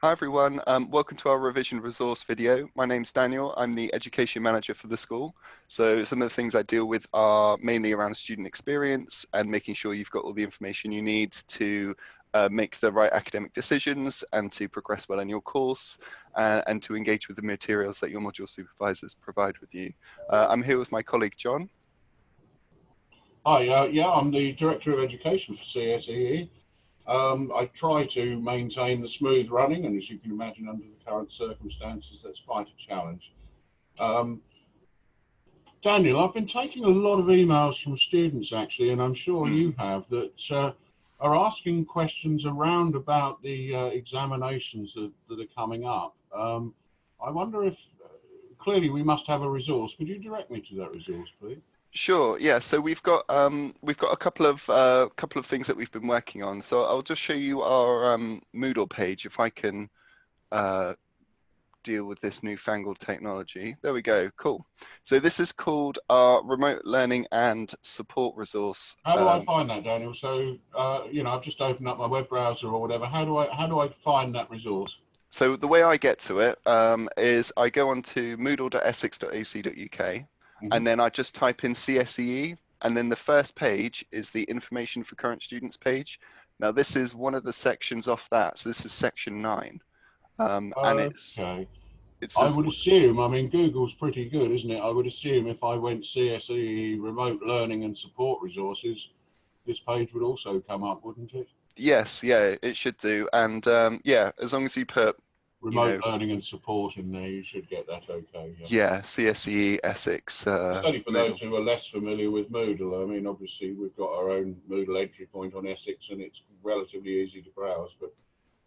Hi everyone, welcome to our revision resource video. My name's Daniel, I'm the education manager for the school. So some of the things I deal with are mainly around student experience and making sure you've got all the information you need to make the right academic decisions and to progress well in your course and to engage with the materials that your module supervisors provide with you. I'm here with my colleague John. Hi, yeah, I'm the Director of Education for CSEE. I try to maintain the smooth running, and as you can imagine, under the current circumstances, that's quite a challenge. Daniel, I've been taking a lot of emails from students, actually, and I'm sure you have, that are asking questions around about the examinations that are coming up. I wonder if, clearly we must have a resource. Could you direct me to that resource, please? Sure, yeah. So we've got a couple of things that we've been working on. So I'll just show you our Moodle page if I can deal with this newfangled technology. There we go. Cool. So this is called our remote learning and support resource. How do I find that, Daniel? So, I've just opened up my web browser or whatever. How do I find that resource? So the way I get to it is I go on to moodle.essex.ac.uk and then I just type in CSEE, and then the first page is the information for current students page. Now this is one of the sections off that, so this is section 9, and Okay. it's I just, would assume, I mean, Google's pretty good, isn't it? I would assume if I went CSEE remote learning and support resources, this page would also come up, wouldn't it? yes, yeah, it should do, and yeah, as long as you put, you Remote know, learning and support in there, you should get that okay. Yeah. yeah, CSEE Essex It's only for those Moodle. who are less familiar with Moodle. I mean, obviously, we've got our own Moodle entry point on Essex, and it's relatively easy to browse. But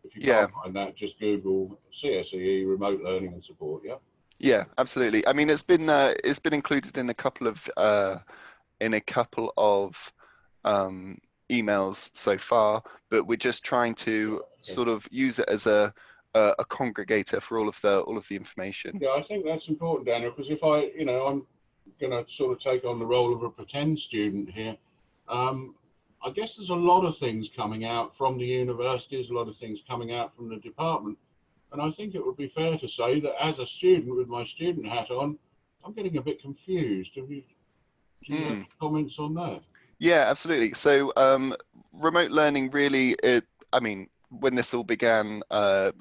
if you Yeah, can't find that, just Google CSEE remote learning and support. Yeah. yeah, absolutely. I mean, it's been included in a couple of emails so far, but we're just trying to Okay. sort of use it as a congregator for all of the information. Yeah, I think that's important, Daniel, because if I'm going to sort of take on the role of a pretend student here. I guess there's a lot of things coming out from the universities, a lot of things coming out from the department. And I think it would be fair to say that as a student with my student hat on, I'm getting a bit confused. Do you have Mm. any comments on that? Yeah, absolutely. So remote learning really, I mean, when this all began, I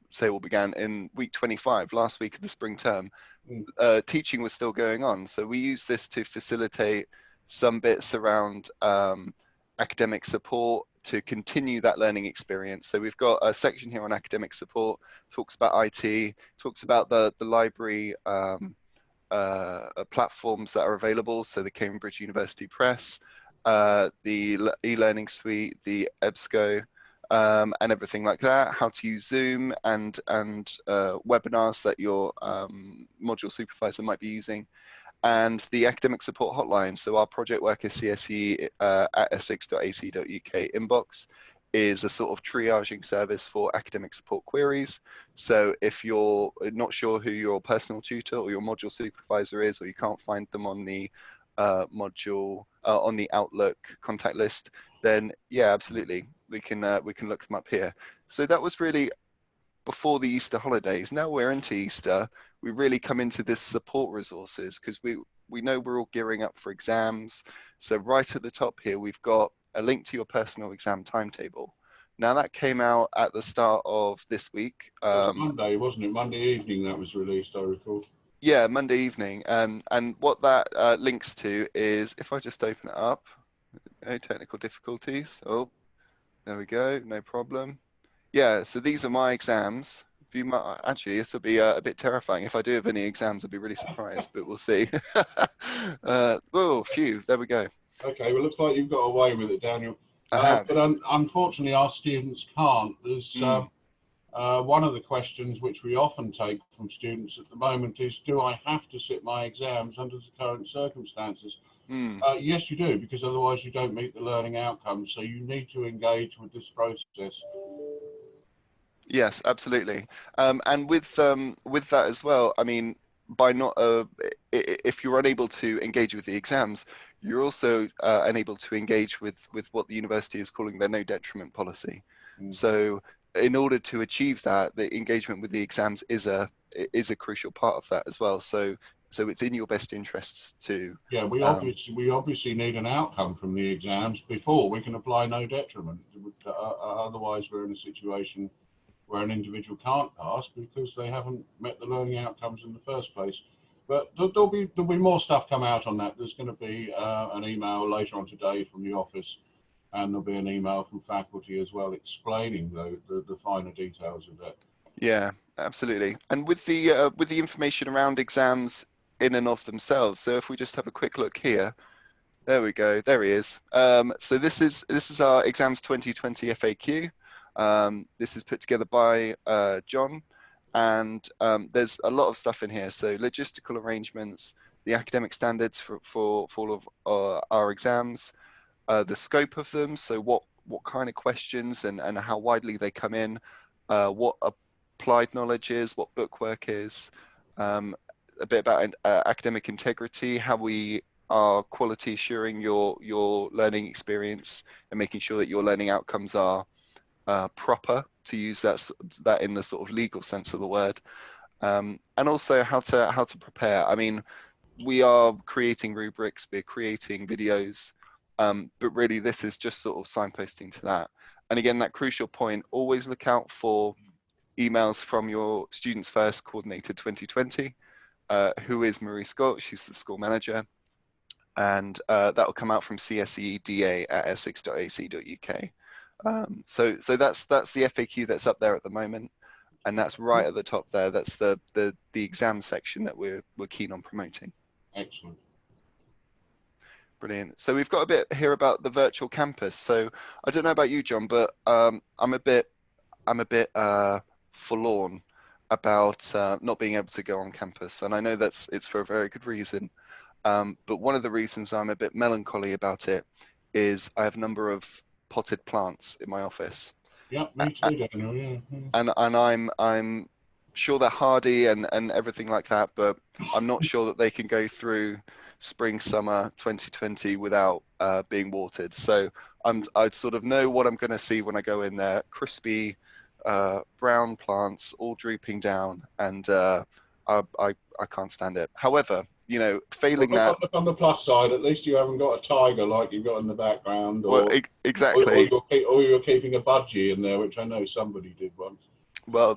say all began in week 25, last week of the spring term, Mm. teaching was still going on. So we use this to facilitate some bits around academic support to continue that learning experience. So we've got a section here on academic support, talks about IT, talks about the library platforms that are available. So the Cambridge University Press, the e-learning suite, the EBSCO, and everything like that, how to use Zoom and webinars that your module supervisor might be using, and the academic support hotline. So our project worker CSE at essex.ac.uk inbox is a sort of triaging service for academic support queries. So if you're not sure who your personal tutor or your module supervisor is, or you can't find them on the module on the Outlook contact list, then yeah, absolutely, we can look them up here. So that was really before the Easter holidays. Now we're into Easter, we really come into this support resources because we know we're all gearing up for exams. So right at the top here, we've got a link to your personal exam timetable. Now that came out at the start of this week. That was Monday, wasn't it? Monday evening that was released, I recall. Yeah, Monday evening. And what that links to is, if I just open it up, no technical difficulties. Oh, there we go, no problem. Yeah, so these are my exams. If you might, actually, this will be a bit terrifying. If I do have any exams, I'll be really surprised, but we'll see. Oh, phew, there we go. Okay, well, looks like you've got away with it, Daniel. I have. But unfortunately, our students can't. There's Mm, one of the questions which we often take from students at the moment is, do I have to sit my exams under the current circumstances? mm. Yes, you do, because otherwise you don't meet the learning outcomes. So you need to engage with this process. Yes, absolutely. And with that as well, I mean, by not if you're unable to engage with the exams, you're also unable to engage with what the university is calling their no detriment policy. Mm. So in order to achieve that, the engagement with the exams is a crucial part of that as well. So it's in your best interests to. Yeah, we obviously need an outcome from the exams before we can apply no detriment. Otherwise, we're in a situation where an individual can't pass because they haven't met the learning outcomes in the first place. But there'll be more stuff come out on that. There's going to be an email later on today from the office, and there'll be an email from faculty as well explaining the finer details of that. Yeah, absolutely. And with the information around exams in and of themselves. So if we just have a quick look here, there we go. There he is. So this is our exams 2020 FAQ. This is put together by John, and there's a lot of stuff in here. So logistical arrangements, the academic standards for all of our exams, the scope of them. So what kind of questions and how widely they come in, what applied knowledge is, what bookwork is, a bit about academic integrity, how we are quality assuring your learning experience and making sure that your learning outcomes are proper, to use that in the sort of legal sense of the word, and also how to prepare. I mean, we are creating rubrics, we're creating videos, but really this is just sort of signposting to that. And again, that crucial point, always look out for emails from your Students First Coordinator 2020, who is Marie Scott. She's the school manager, and that will come out from cseda@essex.ac.uk. So that's the FAQ that's up there at the moment, and that's right at the top there. That's the exam section that we're keen on promoting. Excellent. Brilliant. So we've got a bit here about the virtual campus. So I don't know about you, John, but I'm a bit forlorn about not being able to go on campus, and I know it's for a very good reason. But one of the reasons I'm a bit melancholy about it is I have a number of potted plants in my office. Yeah, me too, Daniel. Yeah. And I'm sure they're hardy and everything like that, but I'm not sure that they can go through spring summer 2020 without being watered. So I sort of know what I'm going to see when I go in there: crispy brown plants all drooping down, and I can't stand it. However, failing Well, that. look on the plus side. At least you haven't got a tiger like you've got in the background, Well, or exactly. you're keeping a budgie in there, which I know somebody did once. Well,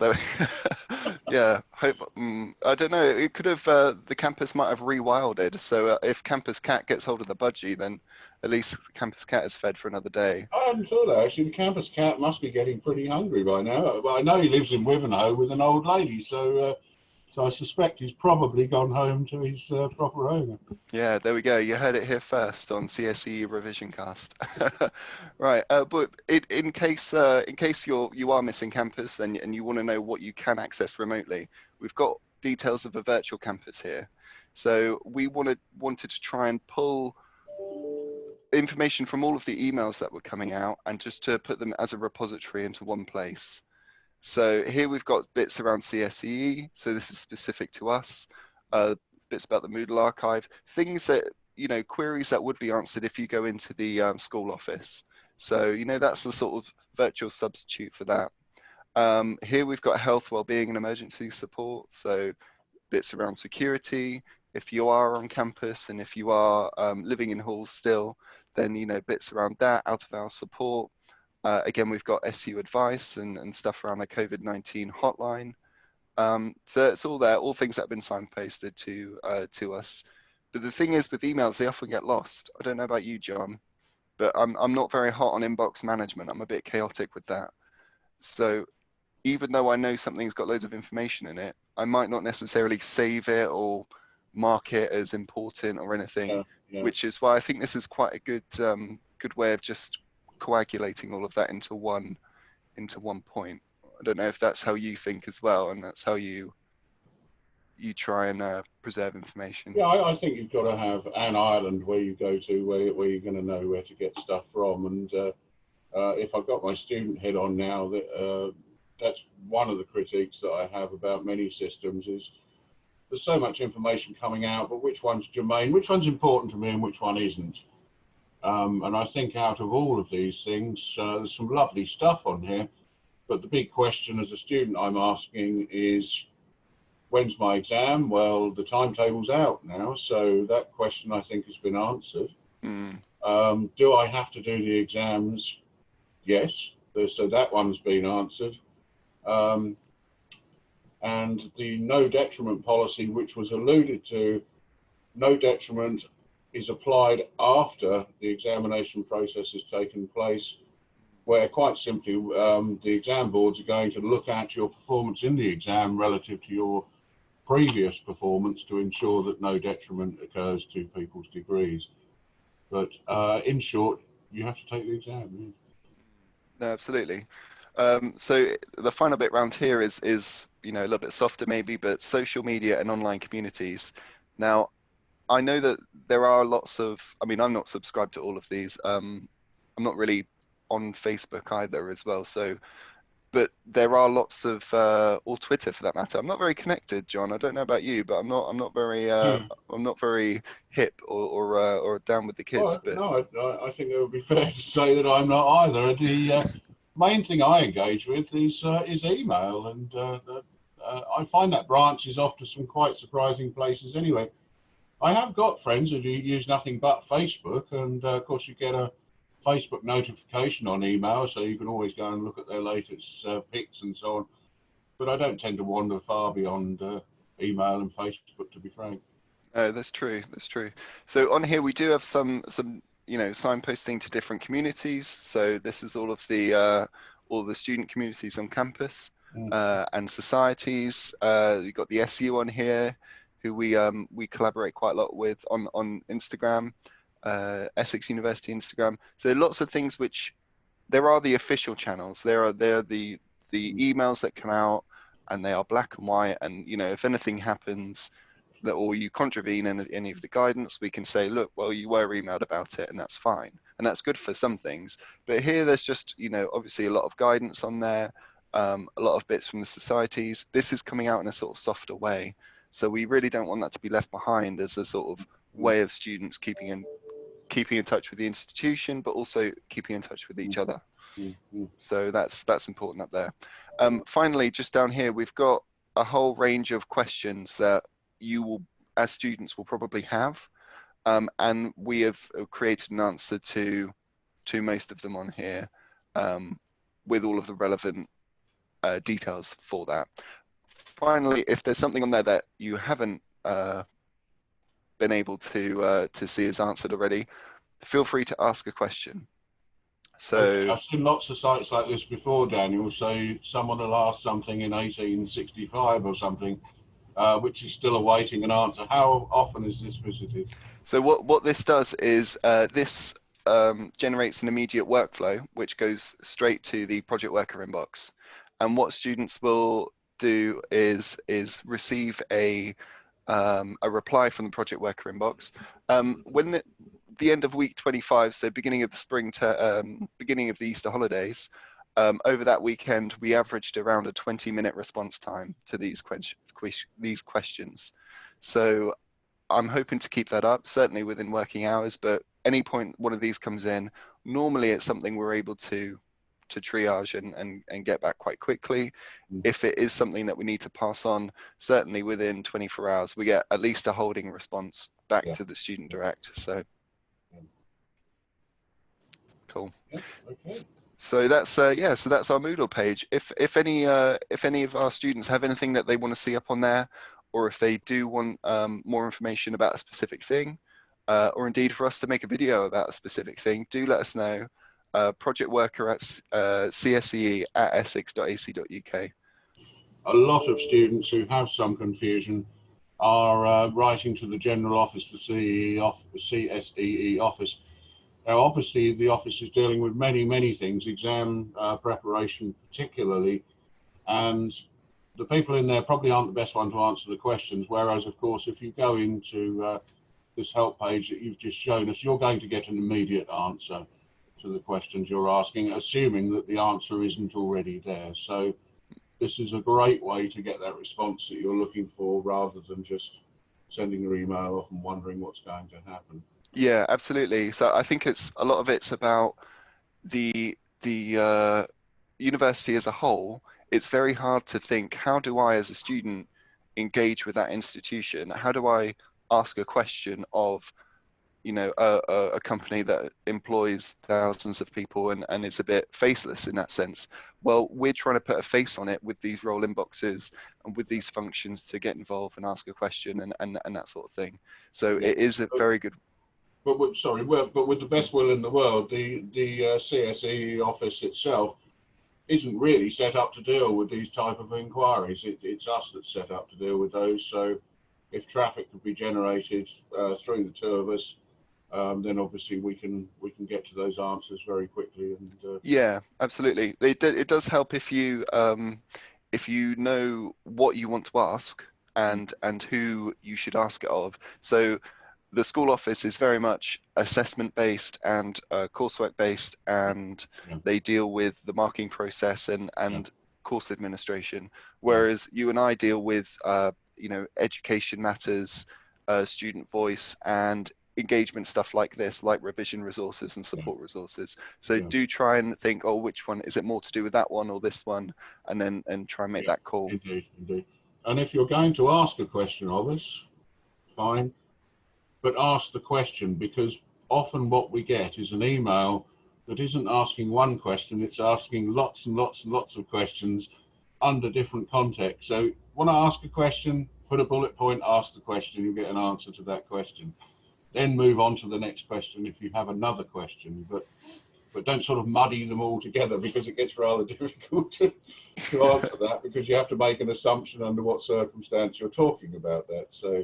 yeah. Hope. I don't know. It could have. The campus might have rewilded. So if Campus Cat gets hold of the budgie, then at least Campus Cat is fed for another day. I hadn't thought that. Actually, the campus cat must be getting pretty hungry by now. But I know he lives in Wivenhoe with an old lady, so I suspect he's probably gone home to his proper owner. Yeah, there we go. You heard it here first on CSEE Revisioncast. Right, but in case you are missing campus and you want to know what you can access remotely, we've got details of a virtual campus here. So we wanted to try and pull information from all of the emails that were coming out and just to put them as a repository into one place. So here we've got bits around CSEE, so this is specific to us, bits about the Moodle archive, things that, queries that would be answered if you go into the school office. So, that's the sort of virtual substitute for that. Here we've got health, wellbeing and emergency support, so bits around security. If you are on campus and if you are living in halls still, then, bits around that, out of hours support. Again, we've got SU advice and stuff around the COVID-19 hotline. So it's all there, all things that have been signposted to us. But the thing is, with emails, they often get lost. I don't know about you, John, but I'm not very hot on inbox management. I'm a bit chaotic with that. So even though I know something's got loads of information in it, I might not necessarily save it or mark it as important or anything, Yeah. which is why I think this is quite a good way of just coagulating all of that into one point. I don't know if that's how you think as well, and that's how you try and preserve information. Yeah, I think you've got to have an island where you go to where you're going to know where to get stuff from. And if I've got my student head on now, that's one of the critiques that I have about many systems is there's so much information coming out, but which one's germane, which one's important to me and which one isn't. And I think out of all of these things, there's some lovely stuff on here, But the big question as a student I'm asking is, when's my exam? Well, the timetable's out now, so that question I think has been answered. Mm. Do I have to do the exams? Yes, so that one's been answered. And the no detriment policy, which was alluded to, no detriment is applied after the examination process has taken place, where quite simply the exam boards are going to look at your performance in the exam relative to your previous performance to ensure that no detriment occurs to people's degrees. But in short, you have to take the exam. Yeah. No, absolutely. So the final bit round here is a little bit softer maybe, but social media and online communities. Now, I know that there are lots of, I mean, I'm not subscribed to all of these. I'm not really on Facebook either as well. So, but there are lots of, or Twitter for that matter. I'm not very connected, John. I don't know about you, but I'm not very hip or down with the kids. Well, But no, I think it would be fair to say that I'm not either. The main thing I engage with is email, and I find that branches off to some quite surprising places anyway. I have got friends who use nothing but Facebook, and of course you get a Facebook notification on email, so you can always go and look at their latest pics and so on. But I don't tend to wander far beyond email and Facebook, to be frank. oh, that's true. That's true. So on here we do have some signposting to different communities. So this is all the student communities on campus and societies. You've got the SU on here, who we collaborate quite a lot with on Instagram, Essex University Instagram. So lots of things which there are the official channels. There are the emails that come out, and they are black and white. And if anything happens that or you contravene any of the guidance, we can say, look, well, you were emailed about it, and that's fine, and that's good for some things. But here, there's just obviously a lot of guidance on there, a lot of bits from the societies. This is coming out in a sort of softer way, so we really don't want that to be left behind as a sort of way of students keeping in touch with the institution, but also keeping in touch with each other. So that's important up there. Finally, just down here, we've got a whole range of questions that you will, as students, will probably have, and we have created an answer to most of them on here, with all of the relevant details for that. Finally, if there's something on there that you haven't been able to see as answered already, feel free to ask a question. So I've seen lots of sites like this before, Daniel. So someone will ask something in 1865 or something, which is still awaiting an answer. How often is this visited? So what this does is this generates an immediate workflow which goes straight to the project worker inbox, and what students will do is receive a reply from the project worker inbox when the end of week 25, so beginning of the beginning of the Easter holidays. Over that weekend, we averaged around a 20-minute response time to these questions. So I'm hoping to keep that up, certainly within working hours, but any point one of these comes in, normally it's something we're able to triage and get back quite quickly. If it is something that we need to pass on, certainly within 24 hours, we get at least a holding response back to the student direct. So cool. Yeah, okay. So that's so that's our Moodle page. If any of our students have anything that they want to see up on there, or if they do want more information about a specific thing, or indeed for us to make a video about a specific thing, do let us know. Project worker at csee@essex.ac.uk. A lot of students who have some confusion are writing to the general office, the CSEE office. Now, obviously, the office is dealing with many things, exam preparation particularly, and the people in there probably aren't the best one to answer the questions. Whereas, of course, if you go into this help page that you've just shown us, you're going to get an immediate answer to the questions you're asking, assuming that the answer isn't already there. So this is a great way to get that response that you're looking for, rather than just sending your email off and wondering what's going to happen. Yeah, absolutely. So I think it's a lot of it's about the university as a whole, it's very hard to think, how do I as a student engage with that institution? How do I ask a question of, you know, a company that employs thousands of people and is a bit faceless in that sense? Well, we're trying to put a face on it with these role inboxes and with these functions to get involved and ask a question and that sort of thing. So Yeah. it is a very good. But with the best will in the world, the CSEE office itself isn't really set up to deal with these type of inquiries. It's us that's set up to deal with those. So if traffic could be generated through the two of us, then obviously we can get to those answers very quickly. And Yeah, absolutely. It does help if you know what you want to ask and who you should ask it of. So the school office is very much assessment based and coursework based, and yeah, they deal with the marking process yeah, and course administration. yeah, Whereas you and I deal with you know, education matters, student voice, and engagement stuff like this, like revision resources and yeah, support resources. So yeah, do try and think, oh, which one is it more to do with, that one or this one, and then try and make yeah, that call. indeed, indeed. And if you're going to ask a question of us, fine, but ask the question, because often what we get is an email that isn't asking one question, it's asking lots and lots and lots of questions under different contexts. So want to ask a question, put a bullet point, ask the question, you get an answer to that question. Then move on to the next question if you have another question, but don't sort of muddy them all together, because it gets rather difficult to answer that, because you have to make an assumption under what circumstance you're talking about that. So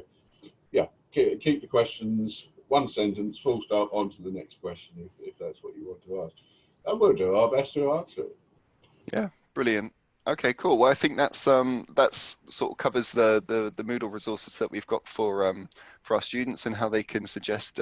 yeah, keep the questions one sentence, full stop, on to the next question if that's what you want to ask. And we'll do our best to answer it. Yeah, brilliant. Okay, cool. Well, I think that's sort of covers the Moodle resources that we've got for our students and how they can suggest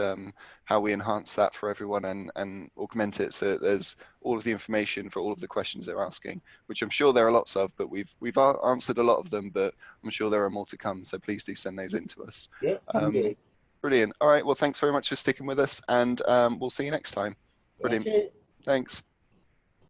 how we enhance that for everyone and augment it, so that there's all of the information for all of the questions they're asking, which I'm sure there are lots of, but we've answered a lot of them, but I'm sure there are more to come. So please do send those in to us. Yeah, Um, indeed. Brilliant. All right. Well, thanks very much for sticking with us, and we'll see you next time. Thank Brilliant. you. Thanks.